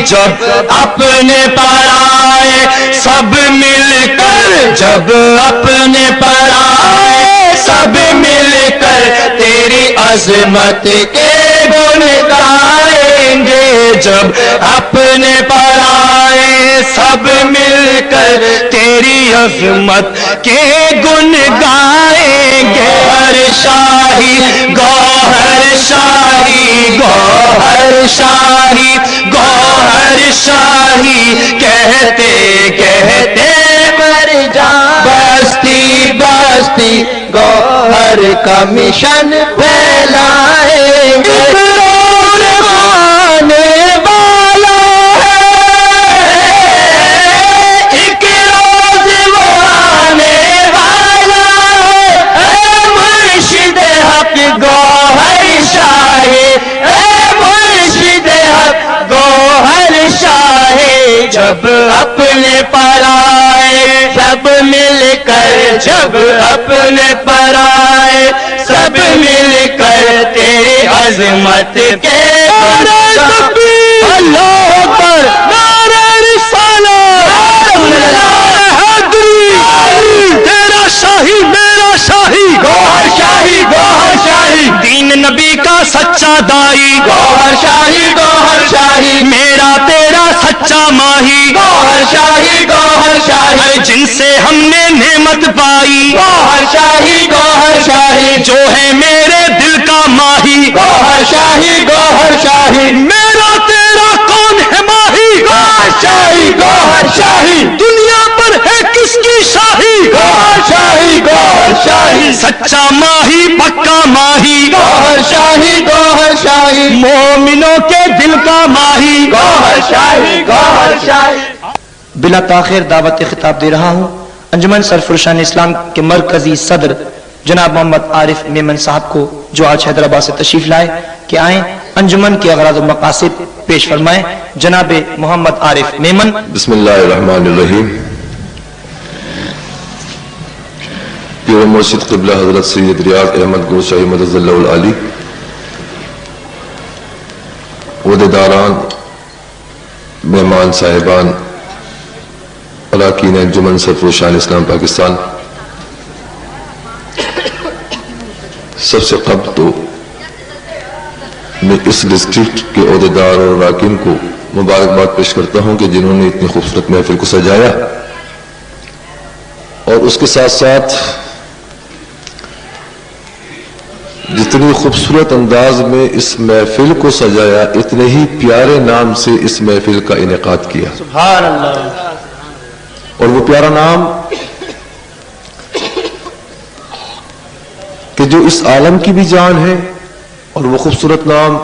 جب اپنے پر آئے سب مل کر، جب اپنے پر آئے سب مل کر تیری عظمت کے گن گائیں گے، جب اپنے پر آئے سب مل کر تیری عظمت کے گن گائیں گے۔ گوہر شاہی گوہر شاہی گوہر شاہی گوہر شاہی کہتے کہتے مر جائیں، بستی بستی گوہر کا مشن پھیلائیں گے۔ جب اپنے پر آئے سب مل کر، جب اپنے پر آئے سب مل کر تیری عظمت کے اللہ اکبر، نعرہ رسالت، تیرا شاہی میرا شاہی، گوہر شاہی گوہر شاہی، دین نبی کا سچا دائی، گوہر شاہی گوہر شاہی، میرا تیرا سچا ماہی، گوہر شاہی گوہر شاہی، جن سے ہم نے نعمت پائی، گوہر شاہی گوہر شاہی، جو ہے میرے دل کا ماہی، گوہر شاہی گوہر شاہی، میرا تیرا کون ہے ماہی، گوہر شاہی گوہر شاہی، دنیا پر ہے کس کی شاہی، گوہر شاہی گوہر شاہی، سچا ماہی پکا ماہی، گوہر شاہی گوہر شاہی، مومنوں کے دل کا ماہی، گوہر شاہی گوہر شاہی۔ بلا تاخیر دعوت خطاب دے رہا ہوں انجمن سرفرشان اسلام کے مرکزی صدر جناب محمد عارف میمن صاحب کو، جو آج حیدرآباد سے تشریف لائے، کہ آئیں انجمن کے اغراض و مقاصد پیش فرمائیں۔ جناب محمد عارف میمن۔ بسم اللہ الرحمن الرحیم۔ پیر مرشد قبلہ حضرت سید ریاض احمد گور شاہی مدد اللہ العالی، عہدیداران، مہمان صاحبان، اراکین انجمن سرفرشان اسلام پاکستان، سب سے قبل تو میں اس ڈسٹرکٹ کے عہدیدار اور اراکین کو مبارکباد پیش کرتا ہوں کہ جنہوں نے اتنی خوبصورت محفل کو سجایا، اور اس کے ساتھ ساتھ جتنی خوبصورت انداز میں اس محفل کو سجایا، اتنے ہی پیارے نام سے اس محفل کا انعقاد کیا۔ سبحان اللہ۔ اور وہ پیارا نام کہ جو اس عالم کی بھی جان ہے، اور وہ خوبصورت نام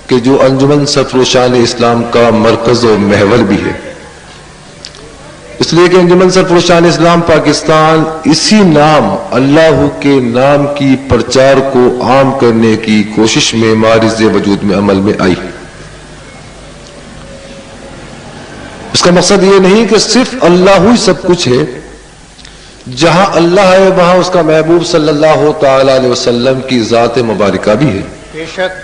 کہ جو انجمن سرفرشان اسلام کا مرکز و محور بھی ہے، اس لیے کہ انجمن سرفرشان اسلام پاکستان اسی نام اللہ کے نام کی پرچار کو عام کرنے کی کوشش میں مارز وجود میں عمل میں آئی۔ اس کا مقصد یہ نہیں کہ صرف اللہ ہی سب کچھ ہے، جہاں اللہ ہے وہاں اس کا محبوب صلی اللہ تعالی علیہ وسلم کی ذات مبارکہ بھی ہے، بے شک۔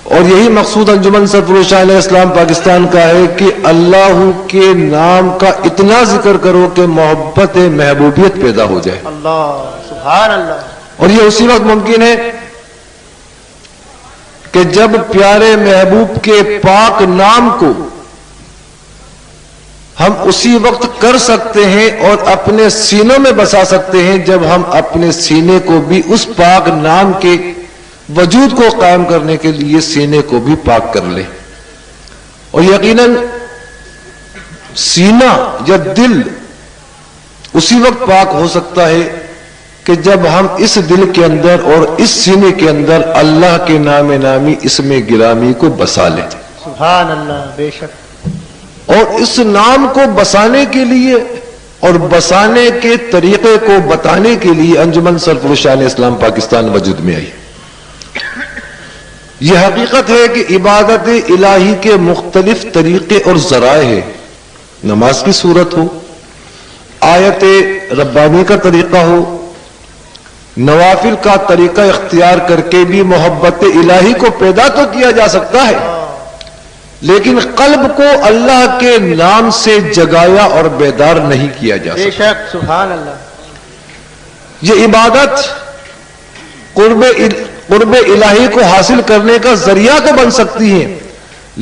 اور یہی مقصود انجمن سرفرشان اسلام پاکستان کا ہے کہ اللہ کے نام کا اتنا ذکر کرو کہ محبت محبوبیت پیدا ہو جائے۔ اللہ سبحان اللہ۔ اور یہ اسی وقت ممکن ہے کہ جب پیارے محبوب کے پاک نام کو ہم اسی وقت کر سکتے ہیں اور اپنے سینوں میں بسا سکتے ہیں، جب ہم اپنے سینے کو بھی اس پاک نام کے وجود کو قائم کرنے کے لیے سینے کو بھی پاک کر لیں۔ اور یقیناً سینہ یا دل اسی وقت پاک ہو سکتا ہے کہ جب ہم اس دل کے اندر اور اس سینے کے اندر اللہ کے نام نامی اسم گرامی کو بسا لیں۔ سبحان اللہ، بے شک۔ اور اس نام کو بسانے کے لیے اور بسانے کے طریقے کو بتانے کے لیے انجمن سرفرشان اسلام پاکستان وجود میں آئی۔ یہ حقیقت ہے کہ عبادت الہی کے مختلف طریقے اور ذرائع ہیں، نماز کی صورت ہو، آیت ربانی کا طریقہ ہو، نوافل کا طریقہ اختیار کر کے بھی محبت الہی کو پیدا تو کیا جا سکتا ہے، لیکن قلب کو اللہ کے نام سے جگایا اور بیدار نہیں کیا جا بے سکتا. شک سبحان اللہ. یہ عبادت قرب الہی کو حاصل کرنے کا ذریعہ تو بن سکتی ہے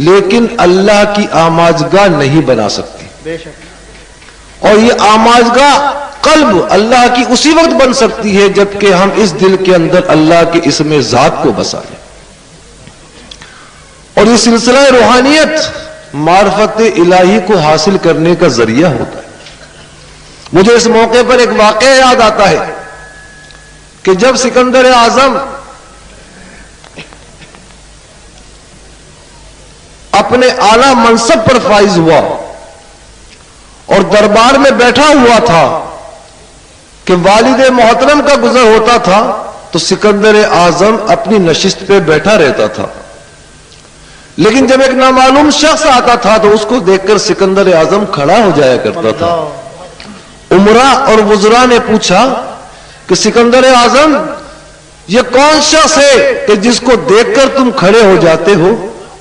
لیکن اللہ کی آماجگاہ نہیں بنا سکتی. بے شک. اور یہ آماجگاہ قلب اللہ کی اسی وقت بن سکتی ہے جبکہ ہم اس دل کے اندر اللہ کے اسم ذات کو بسا لیں. اور یہ سلسلہ روحانیت معرفت الہی کو حاصل کرنے کا ذریعہ ہوتا ہے. مجھے اس موقع پر ایک واقعہ یاد آتا ہے کہ جب سکندر اعظم اپنے اعلی منصب پر فائز ہوا اور دربار میں بیٹھا ہوا تھا کہ والد محترم کا گزر ہوتا تھا تو سکندر اعظم اپنی نشست پہ بیٹھا رہتا تھا. لیکن جب ایک نامعلوم شخص آتا تھا تو اس کو دیکھ کر سکندر اعظم کھڑا ہو جایا کرتا تھا. عمرا اور وزراء نے پوچھا کہ سکندر اعظم یہ کون شخص ہے کہ جس کو دیکھ کر تم کھڑے ہو جاتے ہو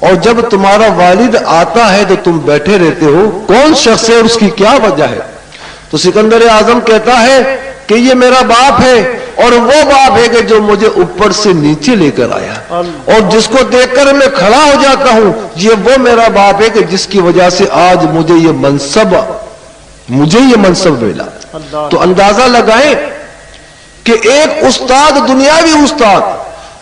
اور جب تمہارا والد آتا ہے تو تم بیٹھے رہتے ہو؟ کون شخص ہے اور اس کی کیا وجہ ہے؟ تو سکندر اعظم کہتا ہے کہ یہ میرا باپ ہے اور وہ باپ ہے کہ جو مجھے اوپر سے نیچے لے کر آیا اور جس کو دیکھ کر میں کھڑا ہو جاتا ہوں یہ وہ میرا باپ ہے کہ جس کی وجہ سے آج مجھے یہ منصب ملا. تو اندازہ لگائیں کہ ایک استاد دنیاوی استاد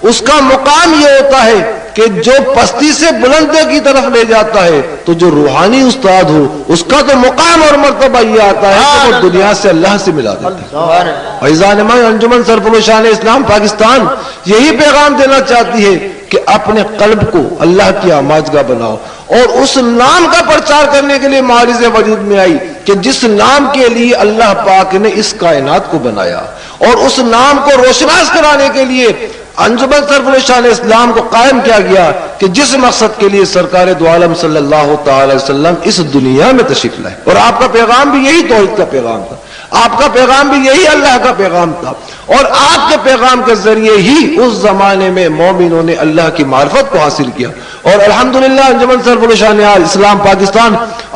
اس کا مقام یہ ہوتا ہے کہ جو پستی سے بلندی کی طرف لے جاتا ہے تو جو روحانی استاد ہو اس کا تو مقام اور مرتبہ یہ آتا ہے کہ وہ دنیا سے اللہ سے ملا دیتا ہے. فیضان انجمن سرفروشان اسلام پاکستان یہی پیغام دینا چاہتی ہے کہ اپنے قلب کو اللہ کی آماجگاہ بناؤ اور اس نام کا پرچار کرنے کے لیے معارض وجود میں آئی کہ جس نام کے لیے اللہ پاک نے اس کائنات کو بنایا اور اس نام کو روشناس کرانے کے لیے انجمن سرفروشان اسلام کو قائم کیا گیا کہ جس مقصد کے لیے سرکار دو عالم صلی اللہ تعالی علیہ وسلم اس دنیا میں تشریف لائے. اور آپ کا پیغام بھی یہی توحید کا پیغام تھا, آپ کا پیغام بھی یہی اللہ کا پیغام تھا اور آپ کے پیغام کے ذریعے ہی اس زمانے میں مومنوں نے اللہ کی معرفت کو حاصل کیا. اور الحمدللہ انجمن سرفروشان اسلام پاکستان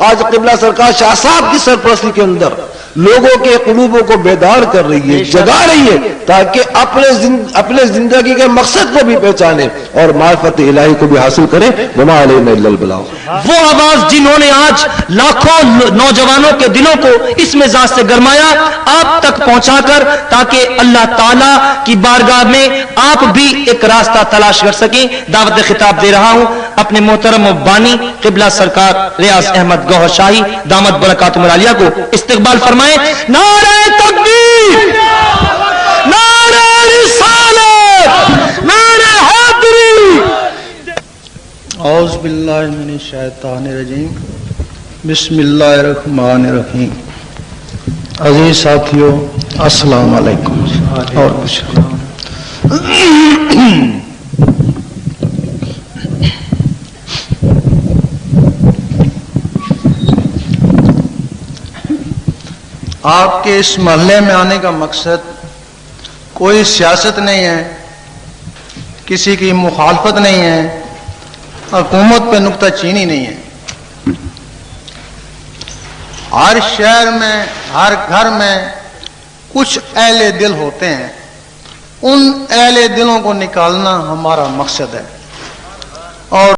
آج قبلہ سرکار شاہ صاحب کی سرپرستی کے اندر لوگوں کے قلوبوں کو بیدار کر رہی ہے, جگا رہی ہے تاکہ اپنے زندگی کے مقصد کو بھی پہچانے اور معرفت الہی کو بھی حاصل کریں. وما علینا الا البلاغ. وہ آواز جنہوں نے آج لاکھوں نوجوانوں کے دلوں کو اس مزاج سے گرمایا آپ تک پہنچا کر تاکہ اللہ تعالیٰ کی بارگاہ میں آپ بھی ایک راستہ تلاش کر سکیں. دعوت خطاب دے رہا ہوں اپنے محترم و بانی قبلہ سرکار ریاض احمد گوہر شاہی دامت برکاتہم العالیہ کو استقبال فرمائیں. نعرہ تکبیر, نعرہ رسالت, نعرہ حیدری. اعوذ باللہ من الشیطان الرجیم. بسم اللہ الرحمن الرحیم. عزیز ساتھیو السلام علیکم. اور کچھ آپ کے اس محلے میں آنے کا مقصد کوئی سیاست نہیں ہے, کسی کی مخالفت نہیں ہے, حکومت پہ نکتہ چینی نہیں ہے. ہر شہر میں ہر گھر میں کچھ اہل دل ہوتے ہیں, ان اہل دلوں کو نکالنا ہمارا مقصد ہے. اور